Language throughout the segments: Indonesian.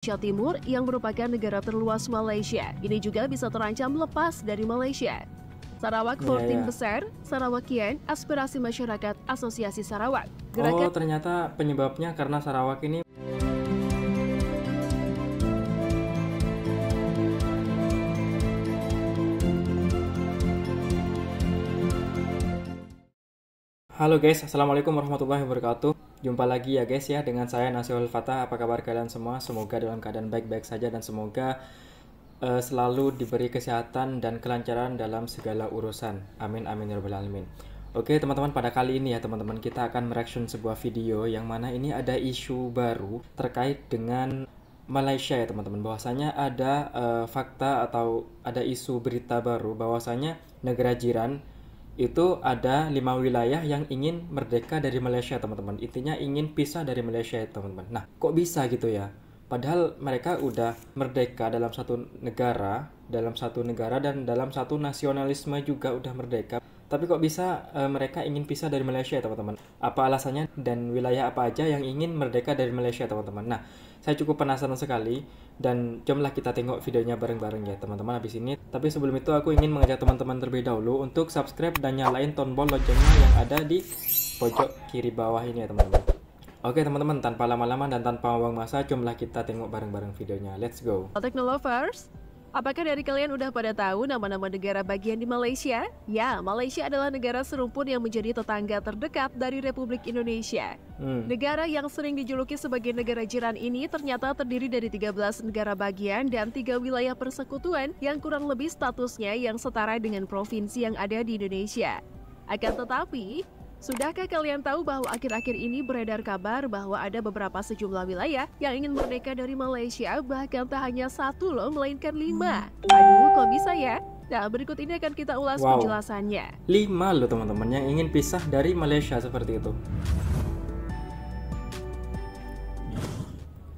Malaysia Timur yang merupakan negara terluas Malaysia. Ini juga bisa terancam lepas dari Malaysia. Sarawak 14 besar, Sarawakian, aspirasi masyarakat Asosiasi Sarawak. Oh, ternyata penyebabnya karena Sarawak ini. Halo guys, assalamualaikum warahmatullahi wabarakatuh. Jumpa lagi ya guys ya dengan saya Nasiul Fatah. Apa kabar kalian semua? Semoga dalam keadaan baik-baik saja dan semoga selalu diberi kesehatan dan kelancaran dalam segala urusan. Amin amin ya rabbal alamin. Oke teman-teman, pada kali ini ya teman-teman, kita akan mereaction sebuah video yang mana ini ada isu baru terkait dengan Malaysia ya teman-teman. Bahwasanya ada fakta atau ada isu berita baru bahwasanya negara jiran itu ada 5 wilayah yang ingin merdeka dari Malaysia teman-teman. Intinya ingin pisah dari Malaysia ya teman-teman. Nah, kok bisa gitu ya? Padahal mereka udah merdeka dalam satu negara dan dalam satu nasionalisme juga udah merdeka. Tapi kok bisa mereka ingin pisah dari Malaysia ya teman-teman? Apa alasannya dan wilayah apa aja yang ingin merdeka dari Malaysia teman-teman? Nah, saya cukup penasaran sekali dan jomlah kita tengok videonya bareng-bareng ya teman-teman habis ini. Tapi sebelum itu aku ingin mengajak teman-teman terlebih dahulu untuk subscribe dan nyalain tombol loncengnya yang ada di pojok kiri bawah ini ya teman-teman. Oke teman-teman, tanpa lama-lama dan tanpa membuang masa, jomlah kita tengok bareng-bareng videonya. Let's go. Technolovers, apakah dari kalian udah pada tahu nama-nama negara bagian di Malaysia? Ya, Malaysia adalah negara serumpun yang menjadi tetangga terdekat dari Republik Indonesia. Negara yang sering dijuluki sebagai negara jiran ini ternyata terdiri dari 13 negara bagian dan 3 wilayah persekutuan yang kurang lebih statusnya yang setara dengan provinsi yang ada di Indonesia. Akan tetapi, sudahkah kalian tahu bahwa akhir-akhir ini beredar kabar bahwa ada beberapa sejumlah wilayah yang ingin merdeka dari Malaysia, bahkan tak hanya satu loh, melainkan 5. Aduh, kok bisa ya? Nah, berikut ini akan kita ulas penjelasannya. 5 loh teman-teman yang ingin pisah dari Malaysia seperti itu.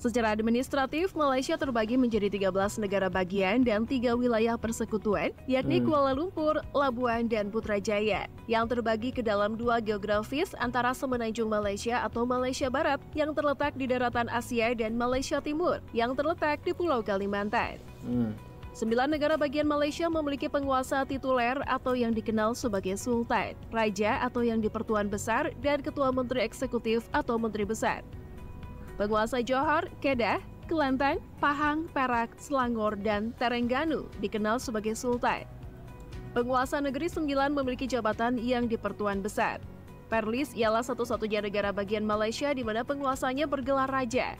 Secara administratif, Malaysia terbagi menjadi 13 negara bagian dan 3 wilayah persekutuan, yakni Kuala Lumpur, Labuan, dan Putrajaya, yang terbagi ke dalam 2 geografis antara Semenanjung Malaysia atau Malaysia Barat, yang terletak di daratan Asia, dan Malaysia Timur, yang terletak di Pulau Kalimantan. 9 negara bagian Malaysia memiliki penguasa tituler atau yang dikenal sebagai Sultan, Raja atau yang di-Pertuan Besar, dan Ketua Menteri Eksekutif atau Menteri Besar. Penguasa Johor, Kedah, Kelantan, Pahang, Perak, Selangor, dan Terengganu dikenal sebagai Sultan. Penguasa Negeri Sembilan memiliki jabatan yang di-Pertuan Besar. Perlis ialah satu-satunya negara bagian Malaysia di mana penguasanya bergelar Raja.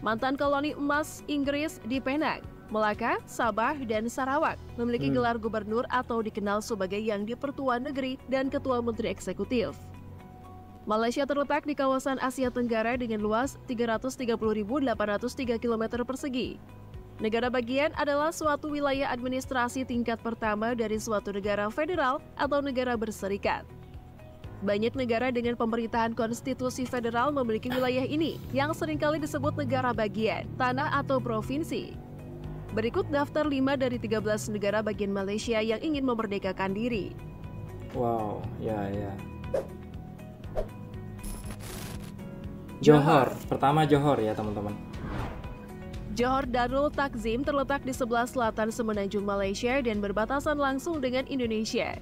Mantan koloni emas Inggris di Penang, Melaka, Sabah, dan Sarawak memiliki gelar gubernur atau dikenal sebagai yang di-Pertuan Negeri dan Ketua Menteri Eksekutif. Malaysia terletak di kawasan Asia Tenggara dengan luas 330.803 km persegi. Negara bagian adalah suatu wilayah administrasi tingkat pertama dari suatu negara federal atau negara berserikat. Banyak negara dengan pemerintahan konstitusi federal memiliki wilayah ini, yang seringkali disebut negara bagian, tanah atau provinsi. Berikut daftar 5 dari 13 negara bagian Malaysia yang ingin memerdekakan diri. Wow, ya. Johor, pertama Johor ya teman-teman. Johor Darul Takzim terletak di sebelah selatan Semenanjung Malaysia dan berbatasan langsung dengan Indonesia.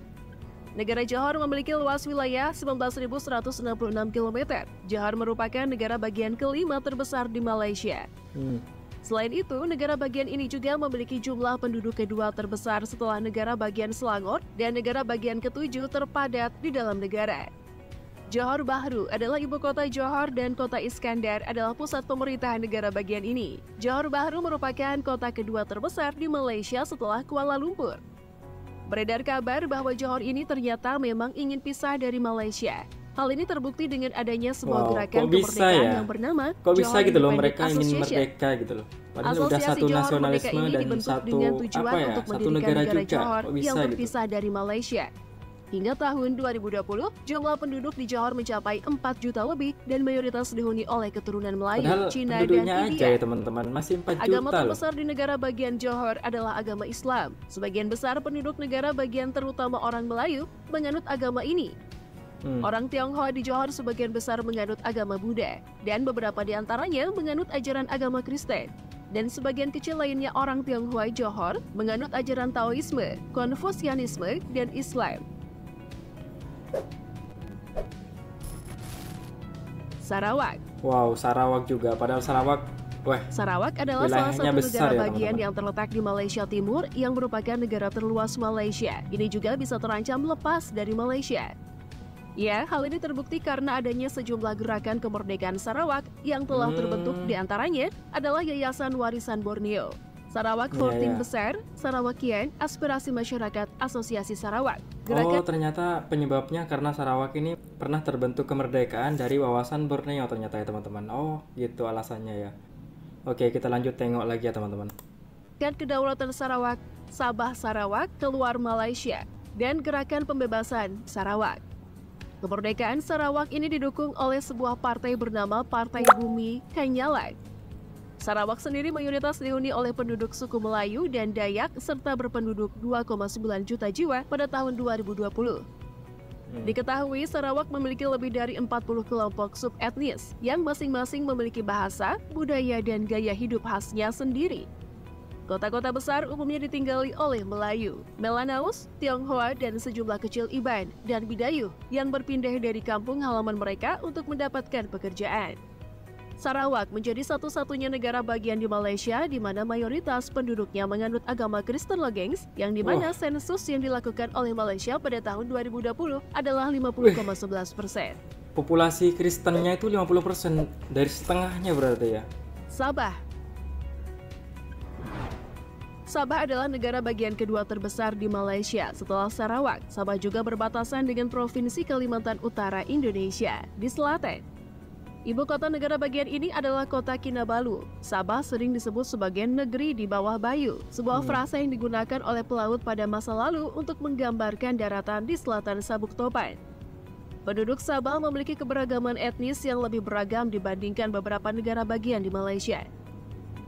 Negara Johor memiliki luas wilayah 19.166 km. Johor merupakan negara bagian kelima terbesar di Malaysia. Selain itu, negara bagian ini juga memiliki jumlah penduduk kedua terbesar setelah negara bagian Selangor dan negara bagian ketujuh terpadat di dalam negara. Johor Bahru adalah ibu kota Johor dan kota Iskandar adalah pusat pemerintahan negara bagian ini. Johor Bahru merupakan kota kedua terbesar di Malaysia setelah Kuala Lumpur. Beredar kabar bahwa Johor ini ternyata memang ingin pisah dari Malaysia. Hal ini terbukti dengan adanya sebuah gerakan kemerdekaan yang bernama Johor gitu loh, mereka ingin merdeka gitu loh. Padahal udah satu nasionalisme dan satu negara juga. Johor yang terpisah dari Malaysia. Hingga tahun 2020, jumlah penduduk di Johor mencapai 4 juta lebih dan mayoritas dihuni oleh keturunan Melayu, Cina, dan India. Aja ya teman-teman, masih 4 juta Agama terbesar di negara bagian Johor adalah agama Islam. Sebagian besar penduduk negara bagian terutama orang Melayu menganut agama ini. Orang Tionghoa di Johor sebagian besar menganut agama Buddha dan beberapa di antaranya menganut ajaran agama Kristen. dan sebagian kecil lainnya orang Tionghoa Johor menganut ajaran Taoisme, Konfusianisme, dan Islam. Sarawak. Wow, Sarawak juga. Padahal Sarawak adalah salah satu negara ya, bagian teman-teman. yang terletak di Malaysia Timur yang merupakan negara terluas Malaysia. Ini juga bisa terancam lepas dari Malaysia. Ya, hal ini terbukti karena adanya sejumlah gerakan kemerdekaan Sarawak yang telah terbentuk, di antaranya adalah Yayasan Warisan Borneo, Sarawak 14 Besar, Sarawakian, Aspirasi Masyarakat, Asosiasi Sarawak. Oh, ternyata penyebabnya karena Sarawak ini pernah terbentuk kemerdekaan dari wawasan Borneo ternyata ya teman-teman. Oh, gitu alasannya ya. Oke, kita lanjut tengok lagi ya teman-teman. Dan kedaulatan Sarawak, Sabah Sarawak keluar Malaysia, dan gerakan pembebasan Sarawak. Kemerdekaan Sarawak ini didukung oleh sebuah partai bernama Partai Bumi Kanyalak. Sarawak sendiri mayoritas dihuni oleh penduduk suku Melayu dan Dayak serta berpenduduk 2,9 juta jiwa pada tahun 2020. Diketahui Sarawak memiliki lebih dari 40 kelompok subetnis yang masing-masing memiliki bahasa, budaya, dan gaya hidup khasnya sendiri. Kota-kota besar umumnya ditinggali oleh Melayu, Melanaus, Tionghoa, dan sejumlah kecil Iban dan Bidayuh yang berpindah dari kampung halaman mereka untuk mendapatkan pekerjaan. Sarawak menjadi satu-satunya negara bagian di Malaysia di mana mayoritas penduduknya menganut agama Kristen Legengs, yang di mana sensus yang dilakukan oleh Malaysia pada tahun 2020 adalah 50,11%. Populasi Kristennya itu 50%, dari setengahnya berarti ya. Sabah adalah negara bagian kedua terbesar di Malaysia setelah Sarawak. Sabah juga berbatasan dengan Provinsi Kalimantan Utara Indonesia di selatan. Ibu kota negara bagian ini adalah kota Kinabalu. Sabah sering disebut sebagai negeri di bawah Bayu, sebuah frasa yang digunakan oleh pelaut pada masa lalu untuk menggambarkan daratan di selatan Sabuk Topan. Penduduk Sabah memiliki keberagaman etnis yang lebih beragam dibandingkan beberapa negara bagian di Malaysia.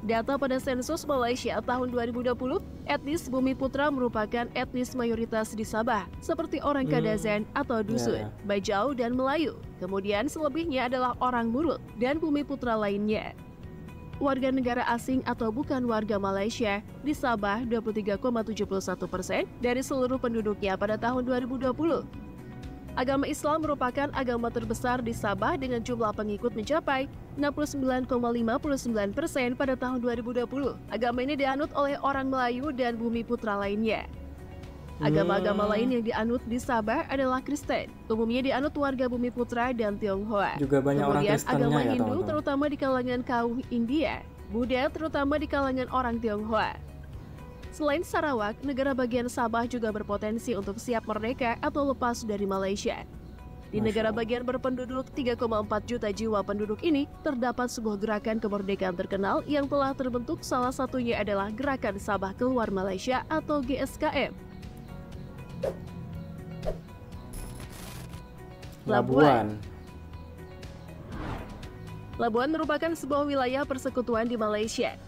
Data pada sensus Malaysia tahun 2020, etnis Bumi Putra merupakan etnis mayoritas di Sabah, seperti orang Kadazan atau Dusun, Bajau, dan Melayu. Kemudian selebihnya adalah orang Murut dan Bumi Putra lainnya. Warga negara asing atau bukan warga Malaysia di Sabah 23,71% dari seluruh penduduknya pada tahun 2020. Agama Islam merupakan agama terbesar di Sabah dengan jumlah pengikut mencapai 69,59% pada tahun 2020. Agama ini dianut oleh orang Melayu dan Bumi Putra lainnya. Agama-agama lain yang dianut di Sabah adalah Kristen, umumnya dianut warga Bumi Putra dan Tionghoa. Juga banyak orang Kemudian Kristennya agama ya, Hindu teman-teman. terutama di kalangan kaum India, Buddha terutama di kalangan orang Tionghoa. Selain Sarawak, negara bagian Sabah juga berpotensi untuk siap merdeka atau lepas dari Malaysia. Di negara bagian berpenduduk 3,4 juta jiwa penduduk ini, terdapat sebuah gerakan kemerdekaan terkenal yang telah terbentuk, salah satunya adalah Gerakan Sabah Keluar Malaysia atau GSKM. Labuan. Labuan merupakan sebuah wilayah persekutuan di Malaysia.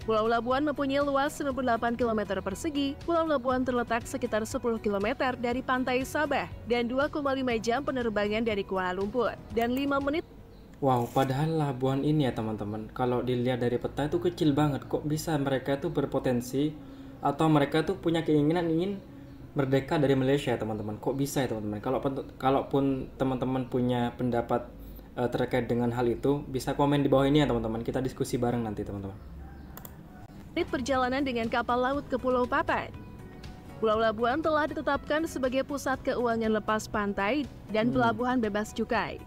Pulau Labuan mempunyai luas 98 km persegi. Pulau Labuan terletak sekitar 10 km dari pantai Sabah dan 2,5 jam penerbangan dari Kuala Lumpur dan 5 menit. Wow, padahal Labuan ini ya teman-teman, kalau dilihat dari peta itu kecil banget. Kok bisa mereka itu berpotensi atau mereka tuh punya keinginan ingin merdeka dari Malaysia teman-teman? Kok bisa ya teman-teman? Kalaupun teman-teman punya pendapat terkait dengan hal itu, bisa komen di bawah ini ya teman-teman. Kita diskusi bareng nanti teman-teman. Perjalanan dengan kapal laut ke Pulau Papan. Pulau Labuan telah ditetapkan sebagai pusat keuangan lepas pantai dan pelabuhan bebas cukai.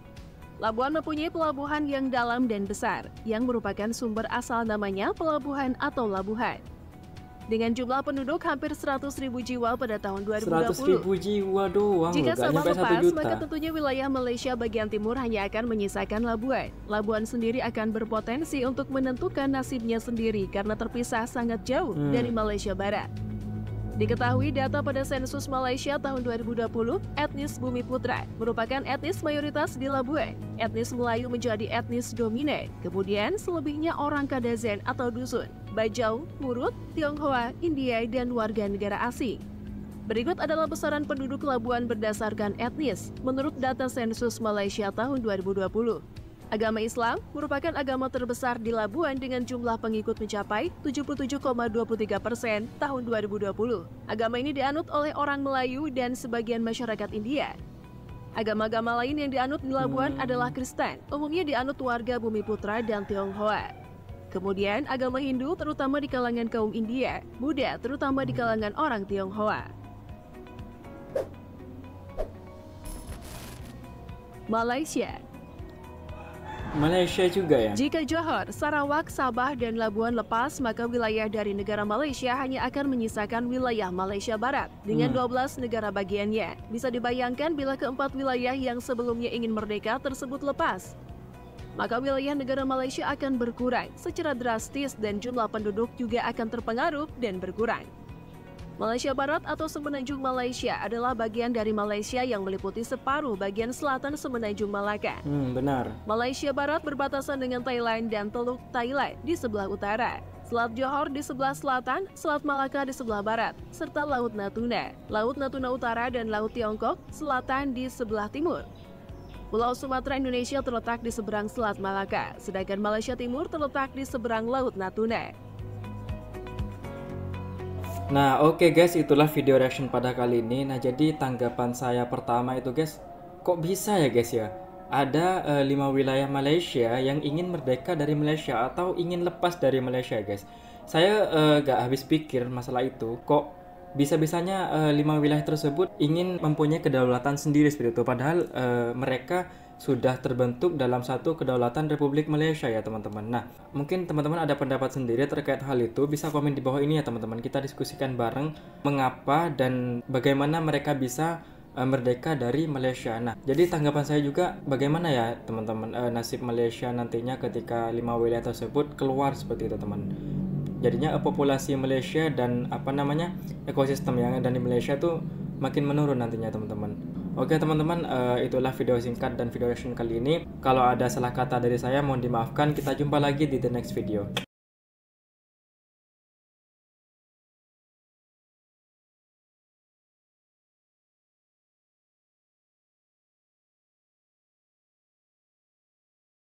Labuan mempunyai pelabuhan yang dalam dan besar, yang merupakan sumber asal namanya pelabuhan atau labuhan. Dengan jumlah penduduk hampir 100.000 jiwa pada tahun 2020. 100.000 jiwa doang, Jika nggak Sabah nyampe 1 lepas, juta. maka tentunya wilayah Malaysia bagian timur hanya akan menyisakan Labuan. Labuan sendiri akan berpotensi untuk menentukan nasibnya sendiri karena terpisah sangat jauh dari Malaysia Barat. Diketahui data pada sensus Malaysia tahun 2020, etnis Bumi Putra merupakan etnis mayoritas di Labuan. Etnis Melayu menjadi etnis dominan, kemudian selebihnya orang Kadazan atau Dusun, Bajau, Murut, Tionghoa, India, dan warga negara asing. Berikut adalah besaran penduduk Labuan berdasarkan etnis menurut data sensus Malaysia tahun 2020. Agama Islam merupakan agama terbesar di Labuan dengan jumlah pengikut mencapai 77,23% tahun 2020. Agama ini dianut oleh orang Melayu dan sebagian masyarakat India. Agama-agama lain yang dianut di Labuan adalah Kristen, umumnya dianut warga Bumiputra dan Tionghoa. Kemudian agama Hindu terutama di kalangan kaum India, Buddha terutama di kalangan orang Tionghoa. Malaysia juga ya? Jika Johor, Sarawak, Sabah, dan Labuan lepas, maka wilayah dari negara Malaysia hanya akan menyisakan wilayah Malaysia Barat dengan 12 negara bagiannya. Bisa dibayangkan bila keempat wilayah yang sebelumnya ingin merdeka tersebut lepas, maka wilayah negara Malaysia akan berkurang secara drastis dan jumlah penduduk juga akan terpengaruh dan berkurang. Malaysia Barat atau Semenanjung Malaysia adalah bagian dari Malaysia yang meliputi separuh bagian selatan Semenanjung Malaka. Benar. Malaysia Barat berbatasan dengan Thailand dan Teluk Thailand di sebelah utara, Selat Johor di sebelah selatan, Selat Malaka di sebelah barat, serta Laut Natuna, Laut Natuna Utara dan Laut Tiongkok Selatan di sebelah timur. Pulau Sumatera Indonesia terletak di seberang Selat Malaka, sedangkan Malaysia Timur terletak di seberang Laut Natuna. Nah, oke guys, itulah video reaction pada kali ini. Nah, jadi tanggapan saya pertama itu guys, kok bisa ya guys ya? Ada 5 wilayah Malaysia yang ingin merdeka dari Malaysia atau ingin lepas dari Malaysia guys. Saya gak habis pikir masalah itu. Kok bisa-bisanya 5 wilayah tersebut ingin mempunyai kedaulatan sendiri seperti itu. Padahal mereka sudah terbentuk dalam satu kedaulatan Republik Malaysia ya teman-teman. Nah, mungkin teman-teman ada pendapat sendiri terkait hal itu, bisa komen di bawah ini ya teman-teman. Kita diskusikan bareng mengapa dan bagaimana mereka bisa merdeka dari Malaysia. Nah, jadi tanggapan saya juga bagaimana ya teman-teman nasib Malaysia nantinya ketika 5 wilayah tersebut keluar seperti itu teman. Jadinya populasi Malaysia dan ekosistem yang ada di Malaysia tuh makin menurun nantinya teman-teman. Oke teman-teman, itulah video singkat dan video reaction kali ini. Kalau ada salah kata dari saya mohon dimaafkan. Kita jumpa lagi di the next video.